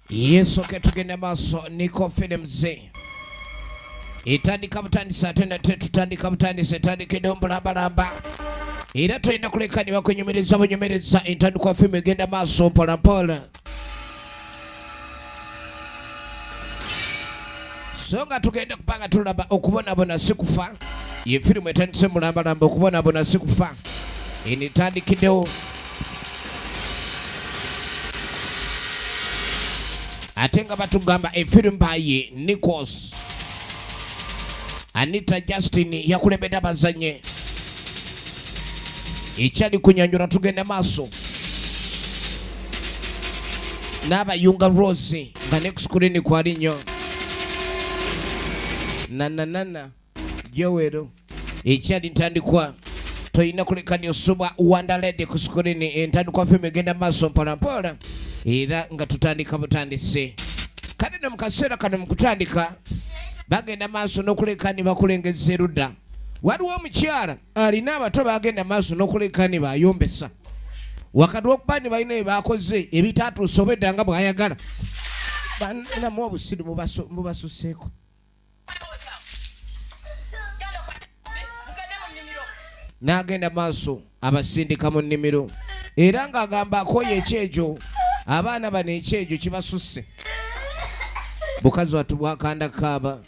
Yesu ketugenda maso niko films itandika butandisa atenda tutandika butandisa itandika edombalamba era tulina kulekanibwa kunyumiririza bunyumiririza entandikwa filmu egenda maso mpolampola so nga tugenda kupanga tulaba okubonabona sikufa ye filmu etandise mulambalamba okubonabona sikufa enitandikiddewo ate nga batugamba efilmu baye Nichols ANNITA JUSTINE yakulembedde abazanye ekyali kunyanyula tugenda maaso n'abayunga Rose nga next screen kwali nnyo NANANA Jowero ekyali ntandikwa toyina kulekani osubwa Wonderland ku screen entandikwa filmu egenda maaso mpolampola era nga tutandika butandise kale ne mukaseera kano mukutandika bagenda maaso n'okulekani bakulengeza erudda waliwo omukyala alina abato bagenda maaso n'okulekani bayombesa wakati w'okubani balina ebakoze ebitatuusa obwedda nga bwayagala banamu obusiru mubasuseeko n'agenda maaso abasindika mu nnimiro era ng'agamba akoye ekyejo abaana bano ekyejo kibasusse bukazi watu bwakanda kaaba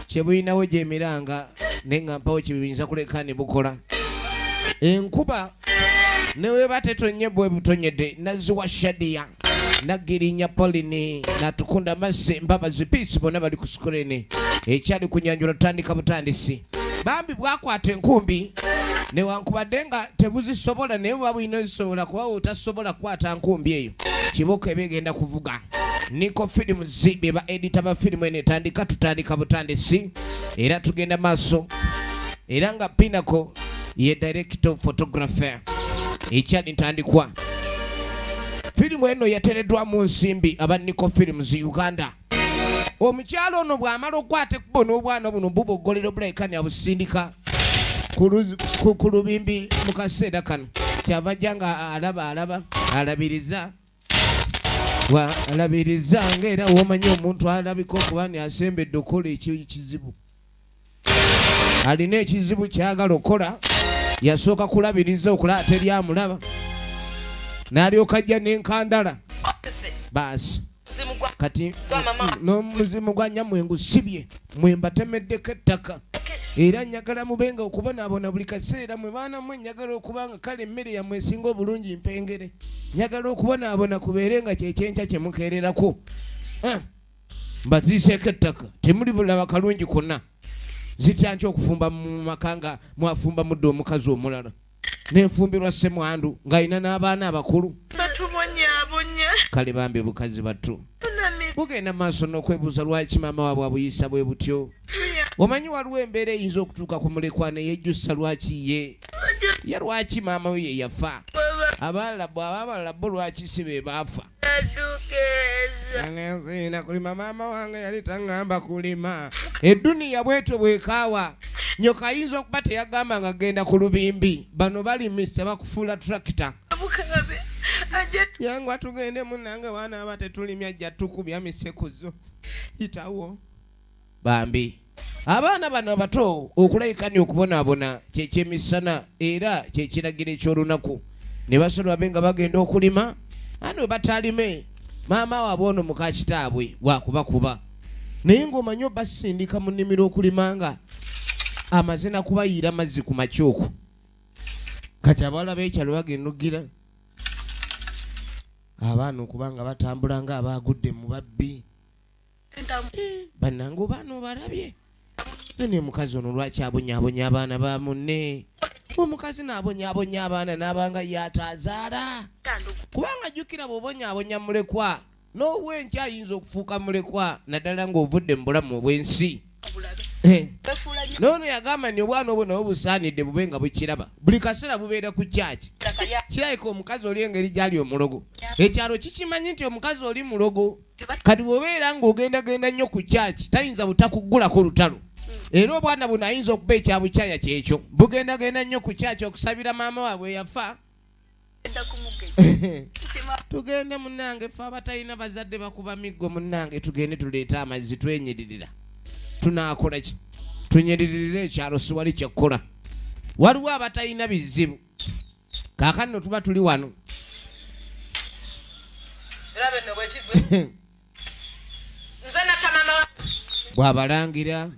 kyebulinawo gyemiranga naye nga mpawo kyebiyinza kulekani bukola enkuba neweba tetonye bwe butonyedde naziwa Shadia nagirinya Pauline natukunda masse mbabazi peace bonna bali ku screen ekyali kunyanjula tandika butandisi bambi bwakwata enkumbi newankubadde nga tebuzisobola naye buba bulina zisobola kuba otasobola kukwata nkumbi eyo kiboko ebigenda kuvuga Niko Films beba editor ba filmu ene tandika tutandika butandisi era tugenda maaso era nga Pinnacle ye director photographer ekyali ntandikwa filmu eno yateredwa mu nsimbi aba Niko Films Uganda omukyalo ono bw'amala okwate kubona obwana buno bubogolero bulekani abusindika ku lubimbi mu kaseera kano kyava janga alaba alabiriza ng'era womanyi omuntu alabika okuba ni asembedde okukola ekizibu alina ekizibu kyagala okola yasooka kulabiriza okulaba teryamulaba n'alyoka ajja n'enkandala baasi kati n'omuzimu gwa Nyamwengu sibye mwembatemeddeko ettaka era njagala mubenga okubonaabona buli kaseera mwe baana mwe njagala okuba nga kale emmere yammwe esinga obulungi mpengere njagala okubonaabona kubeere nga kyekyenkya kye mukeererako mbaziiseeko ettaka temuli bulaba kalungi konna zitya nkya okufumba mu maka nga mwafumba mudde omukazi omulala n'enfumbirwa ssemwandu ng'alina n'abaana abakulu kale bambi bukazi battu bugenda maaso n'okwebuuza lwaki maama waabwe abuyisa bwe butyo omanyi waliwo embeera eyinza okutuuka ku mulekwa ne yejjusa lwaki ye lwaki maama we ye yafa abalala bo lwaki si be baafa anezina kulima maama wange yali taŋŋamba kulima edduniya bwetyo bwekaawa nyoka ayinza okuba teyagamba nga genda ku lubimbi bano balimisa bakufuula tractor yangu tugende munange baana aba tetulimya ajja tukubya misekuzo yitawo bambi abaana bano abato okulayikani okubonaabona kyekyemisana era kyekiragiro ekyolunaku ne basolwa be nga bagenda okulima ani we batalime maama waabwe ono muka kitaabwe wakubakuba naye ng'omanyi obasindika mu nnimiro okulima nga amaze nakubayiira mazzi ku makyoko kati abawala b'ekyalo bagenda ogira abaana okubanga batambula nga abaagudde mu babbi bannange obaana obalabye ne mukazi ono lwaki abonyaabonya abaana ba munne omukazi n'abonyaabonya abaana n'abanga yataazaala kubanga jjukira bw'obonyaabonya mulekwa n'obwenkya ayinza okufuuka mulekwa naddala ng'ovudde mu bulamu obw'ensi noono yagamba nti obwana obwo nabo busaanidde bube nga bukiraba buli kaseera bubeera ku kyaki kirabika omukazi oli engeri gyali omulogo ekyalo kikimanyi nti omukazi oli mulogo kati bw'obeera ng'ogendagenda nnyo ku kyaki tayinza butakuggulako lutalo era obwana buno ayinza okuba ekyabukyaya kyekyo bugendagenda nnyo ku kyaki okusabira maama waabwe yafa tugende munnange ffe abatalina bazadde bakuba miggo munnange tugende tuleete amazzi twenyirira tunaakola ki tunyiririre ekyalo siwali kyekkola waliwo abatalina bizibu kaakano no tuba tuli wano bw'abalangira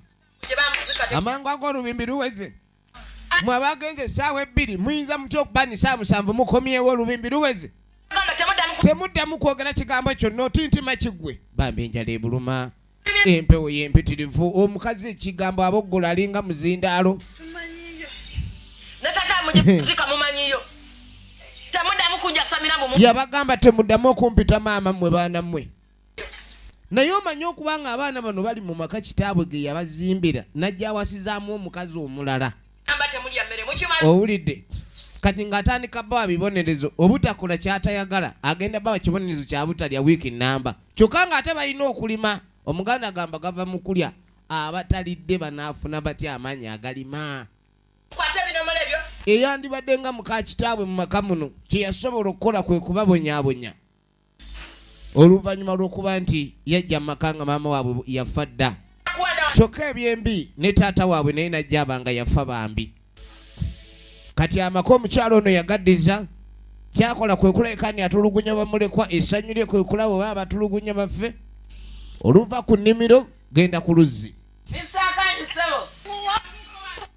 amangu ag'olubimbi luweze mwe abagenze essaawa 2 muyinza mutya okuba ni saa 7 mukomyewo olubimbi luweze temuddamu kwogera kigambo kyonna otintima kiggwe bambi enjala ebuluma empewo yempitirivu omukazi ekigambo aboggola alinga muzindaalo yabagamba temuddamu okumpita maama mmwe baana mmwe naye omanyi okuba nga abaana bano bali mu maka kitaabwe ge yabazimbira najja awasizaamu omukazi omulala owulidde kati ng'atandika bawa bibonerezo obutakola kyatayagala agenda bawa kibonerezo kya butalya wiiki nnamba kyokka ng'ate balina okulima omuganda agamba gava mu kulya abatalidde banaafuna batya amaanyi agalima eyandibadde nga muka kitaabwe mu maka muno kye yasobola okukola kwe kubabonyaabonya oluvannyuma lw'okuba nti yajja mu maka nga maama waabwe yafa dda kyokka ebyembi ne taata waabwe naye najja abanga yafa bambi kati amaka omukyalo ono yagaddiza kyakola kwe kulekani atulugunya bamulekwa essanyu lye kwe kulaba baba batulugunya baffe oluva ku nnimiro genda ku luzzi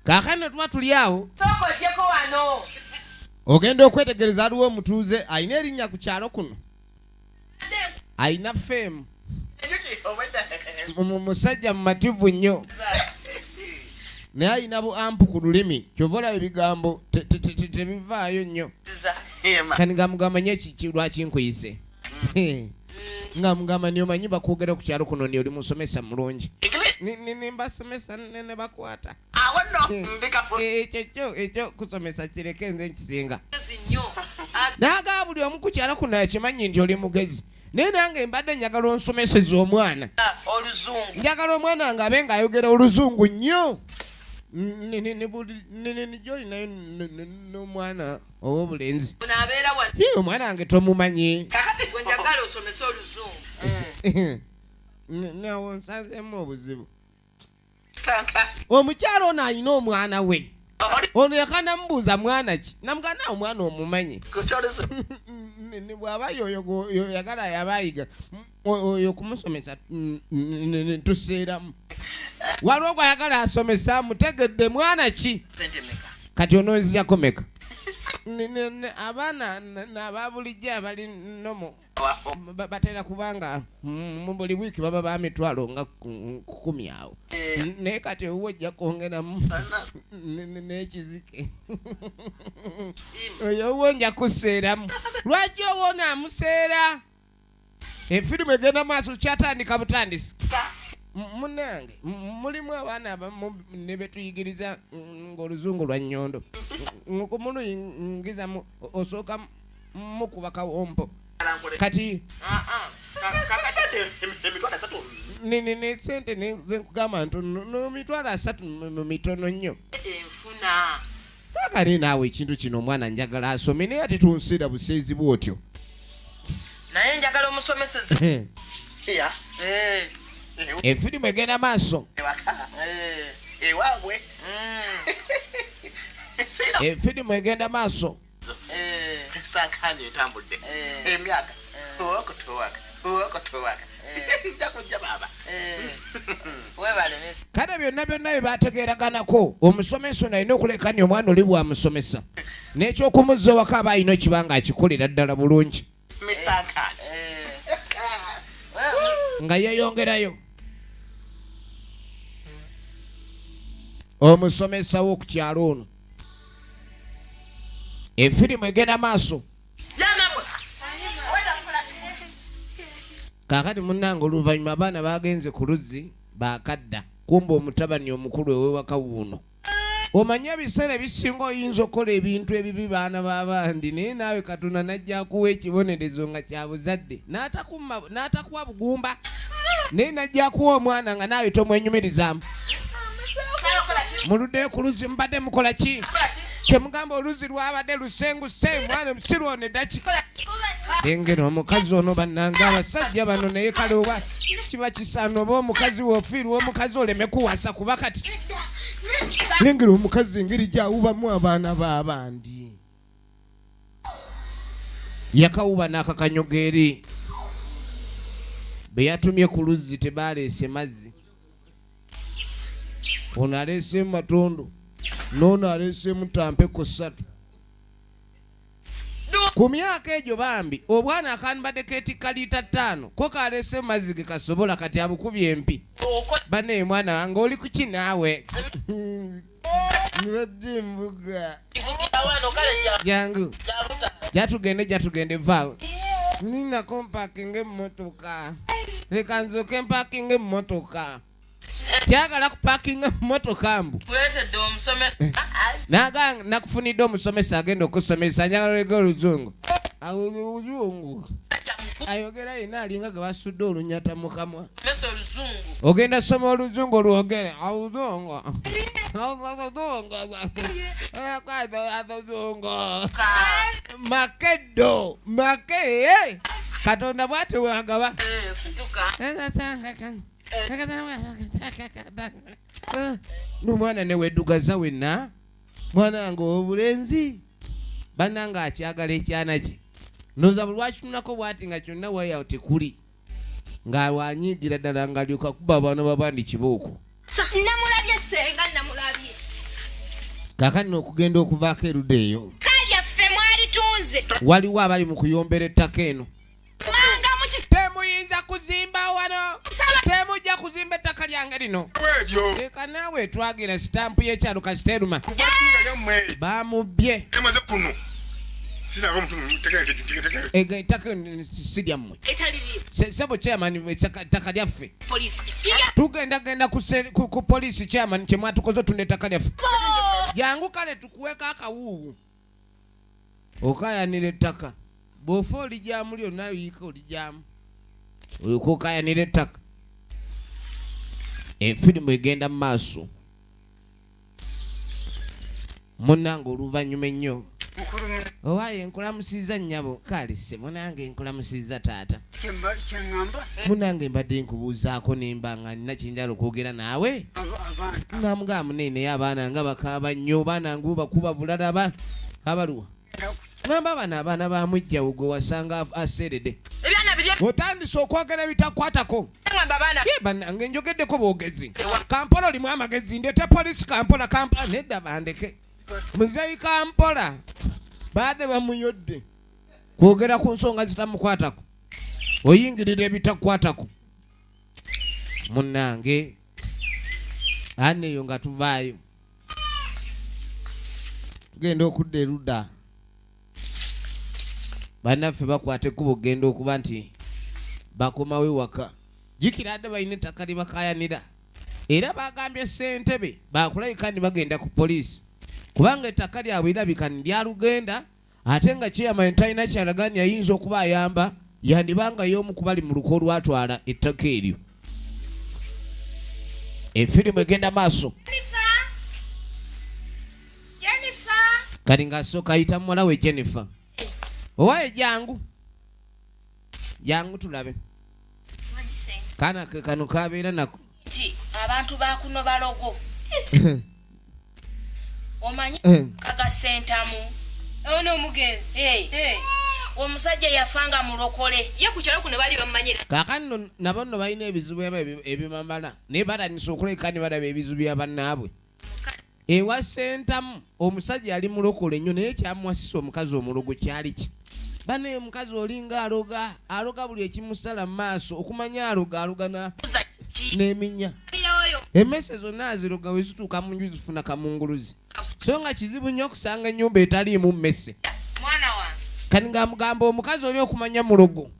kaakano tuba tuli awo ogenda okwetegereza aliwo omutuuze alina erinnya ku kyalo kuno alina feemu musajja mumativu nnyo naye alina bu ampu ku lulimi kyova olaba ebigambo tebivaayo nnyo kani nga mugamba nye lwaki nkuyise nga mugamba niomanyi bakwogera ku kyalo kuno ni oli musomesa mulungi nimbasomesa ne bakwata ekyo kusomesa kireke nze nkisinga naga buli omu ku kyalo kuno yakimanyi nti oli mugezi naye nange mbadde njagala onsomeseza omwana njagala omwana nga abe ng'ayogera oluzungu nnyo gyoli nayo n'omwana ow'obulenzi omwana wange tomumanyi nawo nsanzemu obuzibu omukyalo ono alina omwana we ono yakanamubuuza mwana ki namugana omwana omumanyi bw'aba yoyo yagala yabayiga oyo kumusomesa tuseeramu waliwo gwayagala asomesa mutegedde mwana ki kati onozijako meka abaana ababulijjo abali nomo batera kubanga mu buli wiiki baba ba mitwalo nga 10 awo naye kati owó ojja kwongeramu n'ekizike oyo owó nja kuseeramu lwaki owó naamuseera efirimu egenda maaso kyatandika butandisi munange mulimu abaana abamu ne betuyigiriza ng'oluzungu lwa nnyondo nkumuluyingiza osooka mukuba kawompo kati ne sente nenkugamba ntono mitwalo 3 mitono nnyo kale naawe ekintu kino omwana njagala asome naye ate tunsiira buseezi bwotyo naye njagala omusomeseza efirimu egenda maaso ewabwe efirimu egenda maaso sitankani etambudde emyaka okutowaka nja kujja baba webale mesi kale byonna bye bategeeraganako omusomesa ono alina okulekanya omwana oli bwamusomesa n'ekyokumuzza ewaka aba alina ekibanga akikolera ddala bulungi nga yeeyongerayo omusomesa w'oku kyalo ono efirimu egenda maaso kaakati munnange oluvannyuma abaana bagenze ku luzzi bakadda kumba omutabani omukulu ewewaka wuuno omanyi ebiseera ebisinga oyinza okukola ebintu ebibi baana b'abandi naye naawe Katonda najja akuwa ekibonerezo nga kya buzadde n'atakuwa bugumba naye najja akuwa omwana nga naawe tomwenyumirizaamu muluddeyo ku luzzi mubadde mukola ki kyemugamba oluzzi lwabadde lusenguse mwana musirwone daki lengera omukazi ono bannanga abasajja bano naye kale oba kiba kisaana oba omukazi woofiirwa omukazi oleme kuwasa kuba kati lengera omukazi engeri gyawubamu abaana b'abandi yakawuba n'akakanyoga eri be yatumye ku luzzi tebaleese mazzi ono aleeseemu matondo n'ono aleeseemu tampeko 3 ku myaka egyo bambi obwana akanibadde keetikka liita 5 ko kaleeseemu mazzi ge kasobola kati abukubye empi bane mwana wange oli kuki naawe nibadde embuga jangu jatugende vaawe nina kompakinga emmotoka leka nzoke mpakinga emmotoka kyagala kupakinga emmotoka mbu nakufunidde omusomesa agenda okusomesa njagala lege oluzungu oluzungu ayogera yina alinga ge basudde olunyata mu kamwa ogenda soma oluzungu olwogere oluzungu makedo make katonda bwate wagaba n'omwana neweddugaza wenna mwana wange obulenzi bannanga akyagala ekyana kye ndowooza buli lwakitunako bwati nga kyonna wayawo tekuli ng'awanyiigira ddala ng'alyoka kuba abaana babandi kibooko namulabye senga namulabye kaakati n'okugenda okuvaako erudda eyo kalyaffe mwalitunze waliwo abali mu kuyombera ettaka eno temuyinza kuzimba wano temujja kuzimba ettaka lyange lino leka naawe twagira sitampu y'ekyalo kasiteruma bamubye ettaka siryammwe sebo chairman ettaka lyaffe tugendagenda ku poliisi chairman kyemwatukoze otunda ettaka lyaffe jangu kale tukuweka akawuuwu okayanira ettaka bw'ofa olijyamu lyonna yiika olijyamu olikokayanira ettaka efirimu egenda mu maaso munnange oluvannyuma ennyo owaaye nkulamusiza nnyabo kale se munange nkulamusiza taata munange mbadde nkubuuzaako nemba nga nina kinjala okwogera naawe namugamba munene abaana nga bakaaba nnyo baana ngu bakuba bulala abaluwa ngamba abaana bamujjawo gwe wasanga aseredde otandise okwogera ebitakwatako bannange njogeddeko boogezi Kampala olimu amagezi ndeete poliisi Kampala nedda bandeke muzeyi Kampala baade bamuyodde kwogera ku nsonga zitamukwatako oyingirira ebitakwatako munnange aneeyo nga tuvaayo tugenda okudda erudda bannaffe bakwata ekkubo genda okuba nti bakomawo ewaka jjukira adde balina ettaka lye bakayanira era bagambye ssentebe bakulayika ni bagenda ku poliisi kubanga ettaka lyabwe erabika lyalugenda ate nga chairman talina kyalagani ayinza okuba ayamba yandibanga y'omu ku bali mu luko olwatwala ettaka eryo efirimu egenda maaso kati ng'asooka ayita muwala we Jennifer owaaye jangu tulabe kana ke kano kabeera nako nti abantu bakuno balogo omanyi kagasentamu ono omugenzi omusajja yafanga mulokole ye ku kyalo kuno bali bamumanyira kaakano nabo nno balina ebizibu ebimamala naye batanisa okuleka ne balaba ebizibu bya bannaabwe ewa sentamu omusajja yali mulokole nnyo naye kyamuwasisa omukazi omulogo kyali ki bane omukazi olinga aloga buli ekimusala mu maaso okumanya alogana n'eminya emmese zonna aziroga we zituuka mu nju zifuna kamunguluzi so nga kizibu nnyo okusanga ennyumba etaliimu mmese kati nga mugamba omukazi oli okumanya mulogo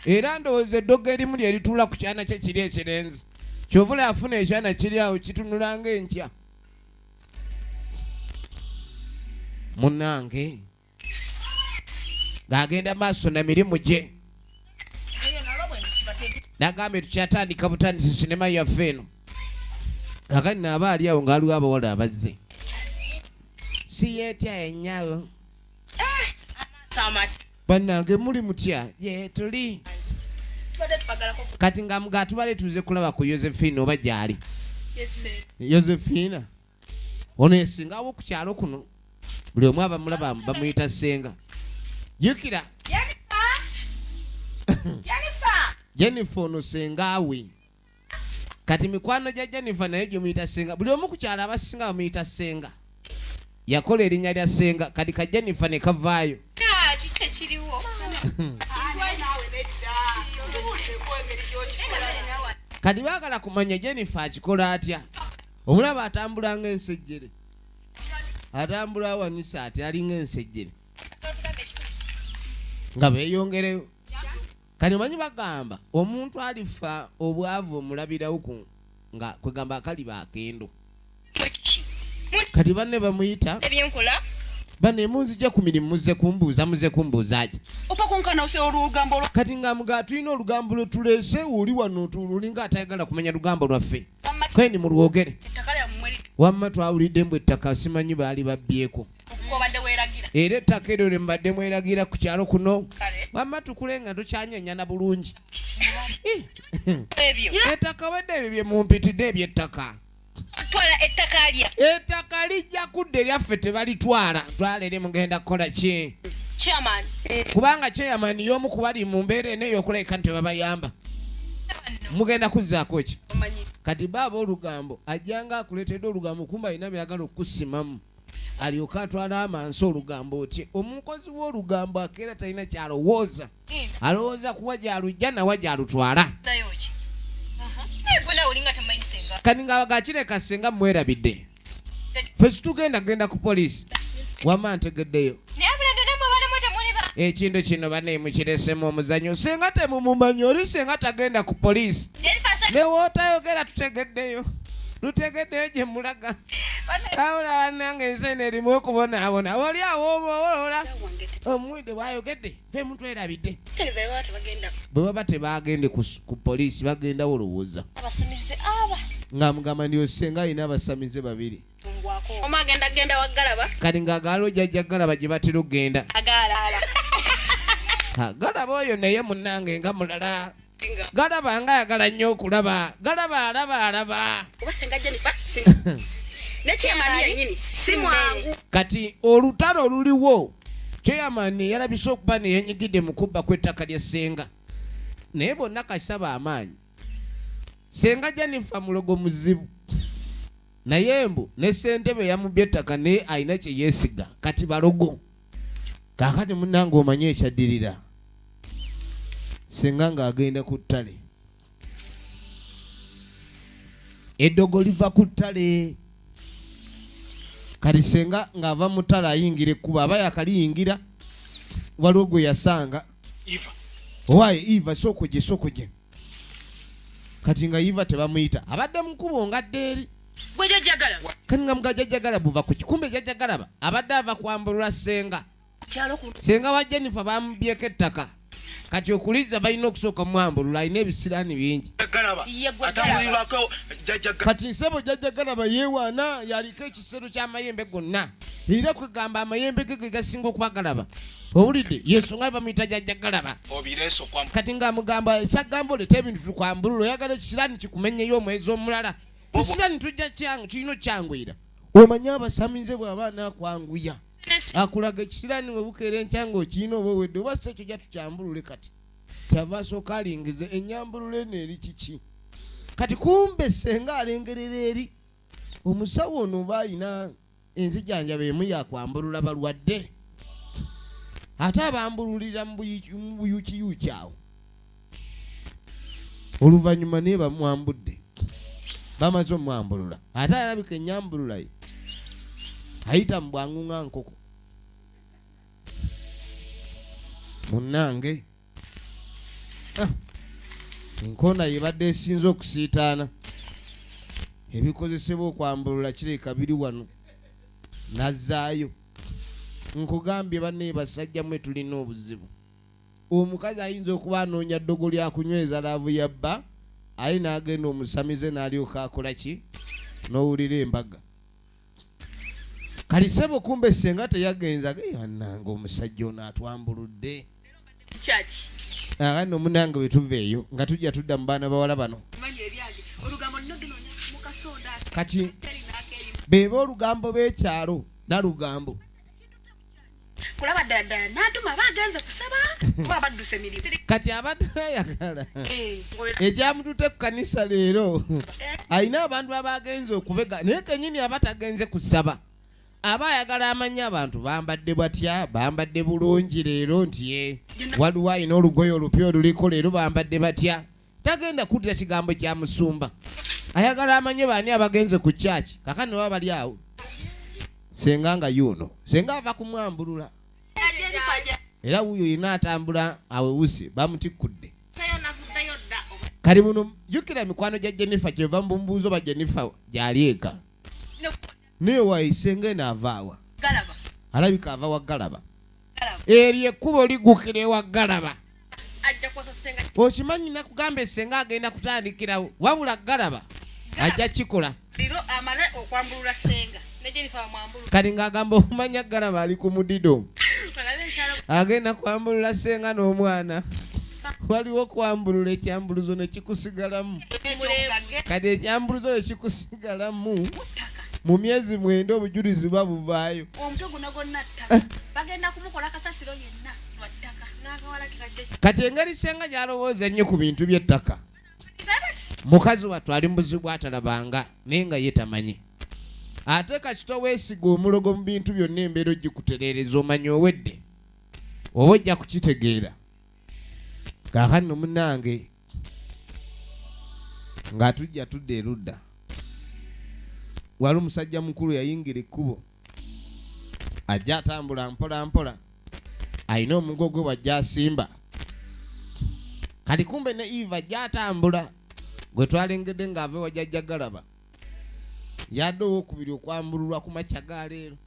era ndowooza eddogo erimu lye lituula ku kyana kye kiri ekirenzi kyovula afuna ekyana kiri awo kitunula ng'enkya munnange ng'agenda maaso na mirimu gye nagambye tukyatandika butandisi sinema yaffe eno kakati naaba ali awo ng'aliwo abawala abazze si yeetya yenyawo bannange muli mutya ye tuli kati nga mga tubale tuze kulaba ku Josephine oba gyali Josephine ono esingawo ku kyalo kuno buli omu abamulaba bamuyita senga yukira Jennifer ono sengawe kati mikwano gya Jennifer naye gyemuyita senga buli omu ku kyalo abasinga bamuyita senga yakola erinnya lya senga kati ka Jennifer ne kavaayo kati baagala kumanya Jennifer akikola atya omulaba atambula ng'ensejjere atambula awanisa ati ali ng'ensejjere nga beeyongereyo kati omanyi bagamba omuntu alifa obwavu omulabirawo nga kwegamba akaliba akendo kati banne bamuyita bane munzija ku mirimu muze kumbuuza ki kati nga mga tulina olugambo lwe tuleese oli wano lulinga atayagala kumanya lugambo lwaffe kweni mulwogere wamma twawulidde mbwe ettaka simanyi baali babbyeko era ettaka eryo lye mbadde mweragira ku kyalo kuno wamma tukule nga tukyanyenyana bulungi ettaka wadde ebyo bye mumpitidde ebyettaka ettaka lijja kudde lyaffe tebalitwala twalere mugenda kukola ki kubanga chairman y'omu kubali mu mbeera eno ey'okuleka nti tebabayamba mugenda kuzzaako ki kati baaba olugambo ajjanga akuleetedde olugambo kumba alina byagala okusimamu alyoka atwala amansi olugambo oti omukozi w'olugambo akeera talina kyalowooza alowooza kuwa gyalujja nawa gyalutwala kati nga gakireka senga mwerabidde ffe situgenda ku poliisi wamma ntegeddeyo ekintu kino bane mukiresemu omuzanyo senga temumumanyi oli senga tagenda ku poliisi ne wootayogera tutegeddeyo gye mulaga awula nange ensene erimu okubonaabona oli awoomoola omwidde bwayogedde ffe mutwerabidde bwe baba tebagende ku poliisi bagendawo olowooza nga mugamba ndi osenga alina abasamize babiri kati nga agaalo jjajja galaba gye batera okgenda galaba oyo naye munnange nga mulala galaba nga ayagala nnyo okulaba galaba alaba kati olutalo oluliwo chairman yalabise okuba neyenyigidde mu kubba kw'ettaka lya senga naye bonna kasaba amaanyi senga Jennifer mulogo muzibu naye mbu ne ssentebe yamubye ettaka naye alina kye yeesiga kati balogo kaakati munnange omanye ekyaddirira senga ng'agenda ku ttale eddogo liva ku ttale kati senga ng'ava mu ttale ayingira ekkuba aba yakaliyingira waliwo gwe yasanga owaye Eva sokogye kati nga Eva tebamuyita abadde mu kkubo ngadde eri kati nga mga jjajjagala buva ku kikumbe jjajjagalaba abadde ava kwambulula senga wa Jennifer bamubyeko ettaka kati okuliza balina okusooka mwambulula alina ebisiraani bingi kati nsebo jjajjagalaba yeewaana yaliko ekisero ky'amayembe gonna era kwegamba amayembe ge gasinga okuba galaba owulidde yensonga bamuyita jjajjagalaba kati nga mugamba ekyagambo leeta ebintu tukwambulula oyagala ekisiraani kikumenyeyo omwezi omulala ekisiraani tujja kyangu kirina okyangwira omanye abasamize bw'abaana akwanguya akulaga ekisiraani we bukeera enkyanga okirina oba owedde oba si ekyo gya tukyambulule kati kyava asooka alingize ennyambulule eno eri kiki kati kumbe senga alengerera eri omusawo ono oba alina enzijanjaba emu yakwambulula balwadde ate abambululira mu buyukiyuki awo oluvannyuma naye bamwambudde bamaze omwambulula ate alabika ennyambulula ye ayita mu bwangu nga nkoko munnange enkoona yebadde esinze okusiitaana ebikozesebwa okwambulula kireka biri wano nazzaayo nkugambye banne basajja mwe tulina obuzibu omukazi ayinza okuba anoonya ddogo lyakunyweza laavu yabba aye n'agenda omusamize n'alyoka akola ki n'owulira embaga kalisebo kumbe senga teyagenza annanga omusajja ono atwambuludde church. Agano munange wetuveeyo nga tujja tudda mu baana bawala bano. Kati beba olugambo b'ekyalo nalugambo. Kulaba dada natuma bagenze kusaba kuba badduse emirimu. Kati abadde ayagala ekyamutute ku kanisa leero alina abantu abagenze okubega naye kenyini abatagenze kusaba aba ayagala amanya abantu bambadde batya bambadde bulungi leero nti waliwo alina olugoye olupya oluliko leero bambadde batya tagenda kuddira kigambo kya musumba ayagala amanye baani abagenze ku kyaki kakano baba bali awo senga nga yuno senga ava kumwambulula era wuyo yina atambula awewuse bamutikudde kali buno jukira mikwano gya Jennifer kyeva mbumbuuzo ba Jennifer gyali eka niyo wayisenga naavaawa alabika ava wa Galaba eri ekkubo ligukire wa Galaba okimanyi nakugamba esenga agenda kutandikirawo wabula Galaba ajja kikola kali ng'agamba okumanya Galaba ali ku mudido agenda kwambulula senga n'omwana waliwo kwambulula ekyambuluzo ne kikusigalamu kati ekyambuluzo ne kikusigalamu mu myezi 9 obujulizi babuvaayo kati engeri senga gyalowooza ennyo ku bintu by'ettaka mukazi wattu ali muzibu atalabanga naye nga ye tamanyi ate kasito weesiga omulogo mu bintu byonna embeera ogikutereereza omanyi owedde oba ojja kukitegeera kaakano munange ng'atujja tudde erudda wali omusajja mukulu yayingira ekkubo ajja atambula mpola mpola alina omugo gwe wajja asimba kati kumbe ne Eva ajja atambula gwe twalengedde ng'ava wajjajja Galaba yadde owokubiri okwambululwa ku makya ga leero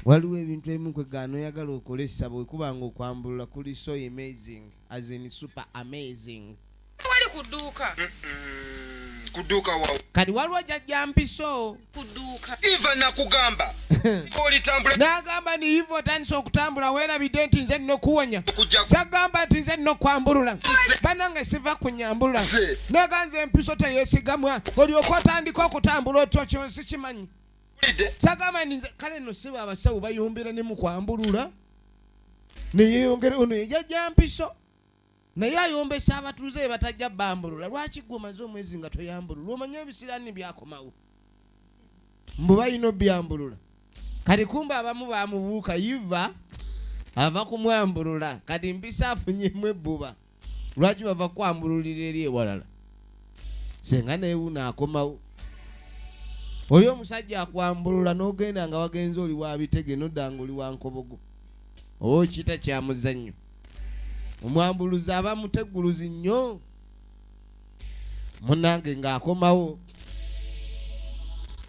waliwo ebintu ebimu kwegaana oyagala okole essabo wekubanga okwambulula kuli so amazing as in super amazing wali kuduuka kuduuka wawo kati waliwo jjajja mpiso kuduuka Eva nakugamba olitambula n'agamba ni Eva otandise okutambula weerabidde nti nze nina okuwonya sagamba nti nze nina okwambulula bannange siva kunyambulula n'aganze empiso teyeesigamwa olyoka otandika okutambula otyo kyo sikimanyi sagamba nti kale no siba abasawo bayumbira ne mu kwambulula neyeyongera ono yejjajja mpiso naye ayombesa abatuuze batajja bambulula lwaki gwe omaze omwezi nga toyambulula omanye ebisiraani byakomawo mbu balina obyambulula kati kumba abamu bamubuuka Eva ava kumwambulula kati mpisa afunyemu ebbuba lwaki bava kwambululira eri ewalala senga neewuna akomawo oli omusajja akwambulula n'ogenda nga wagenze oli wabitege noddanga oli wankobogo oba okiyita kyamuzannyo omwambuluzi aba muteguluzi nnyo munange ng'akomawo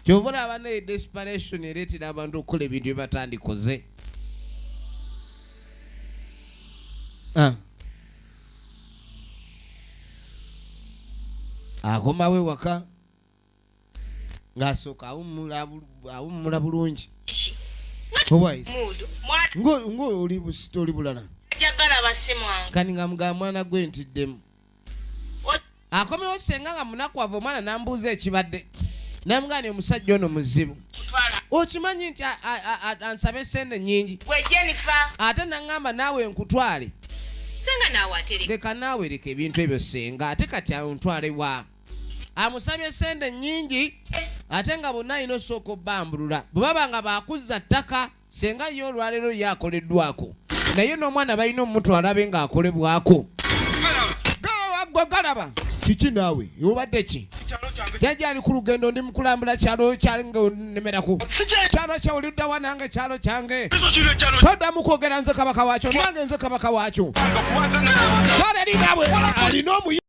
kyova olaba ne desperation ereetera abantu okukola ebintu bye batandikoze akomawo ewaka ng'asooka awummula bulungi ng'oli busita oli bulala kani nga mugamba mwana gwe ntiddemu akomewo senga nga munakwavu omwana nambuuza ekibadde namugani omusajja ono muzibu okimanyi nti ansabe sente nnyingi ate naŋŋamba naawe nkutwale leka naawe leka ebintu ebyo senga ate kati ontwale wa amusabye sente nnyingi ate nga bonna alina osooka obbambulula bwe baba nga baakuzza ttaka senga yo olwaleero yakoleddwako naye n'omwana balina omutwala abe ng'akolebwako Galaba kiki naawe obadde ki jjajja ali ku lugendo ndi mukulambula kyalo kyange onemerako kyalo kyawuliddawa nange kyalo kyange toddamu kwogera nze kabaka waakyo nange nze kabaka waakyo alina omuyi